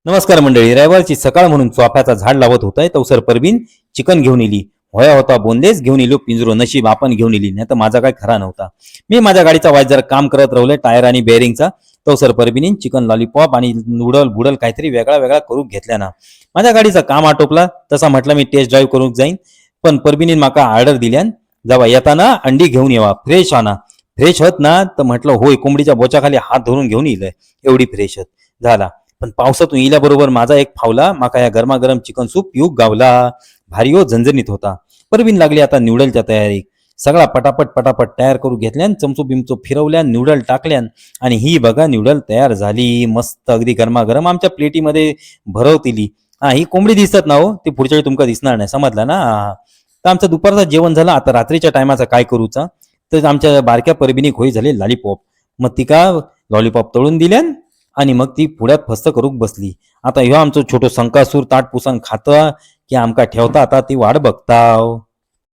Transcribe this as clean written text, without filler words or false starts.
नमस्कार मंडळी. रविवारची सकाळ म्हणून चाफ्याचा झाड लावत होताय तवसर परबीन चिकन घेऊन इली. होया होता बोंदेस घेऊन इलो पिंजरो. नशीब आपण घेऊन इली, नाही तर माझा काय खरा नव्हता. मी माझ्या गाडीचा वाज जरा काम करत राहिले टायर आणि बेअरिंगचा. तवसर परबीन चिकन लॉलीपॉप आणि नूडल बुडल काहीतरी वेगळा वेगळा करून घेतल्या ना. माझ्या गाडीचं काम आटोपला तसा म्हटलं मी टेस्ट ड्राईव्ह करून जाईन. पण परबिनीन माका ऑर्डर दिल्यान जेव्हा येताना अंडी घेऊन येवा, फ्रेश आणा. फ्रेश होत ना तर म्हटलं होय, कोंबडीच्या बोचाखाली हात धरून घेऊन येईल, एवढी फ्रेश होत झाला. पण पावसातून इल्याबरोबर माझा एक फावला माका या गरमागरम चिकन सूप पिऊक गावला. भारी हो, झणझणीत होता. परबीन लागली आता न्यूडलच्या तयारी. सगळा पटापट पटापट तयार करून घेतल्यान, चमचो बिमचो फिरवल्यान, न्यूडल टाकल्यान आणि ही बघा न्यूडल तयार झाली. मस्त अगदी गरमागरम आमच्या प्लेटीमध्ये भरवतीली. हा, ही कोंबडी दिसतात ना हो, ती पुढच्या वेळी तुमका दिसणार नाही, समजला ना. तर आमचं दुपारचं जेवण झालं. आता रात्रीच्या टायमाचा काय करूचा, तर आमच्या बारक्या परबिनी होई झाले लॉलीपॉप. मग ती का लॉलीपॉप तळून दिल्यान आणि मग ती पुढ्यात फस्त करूक बसली. आता ह्यो आमचं छोटो संकासूर ताट पुसन खातं की आमका ठेवता आता ती वाट बघताव.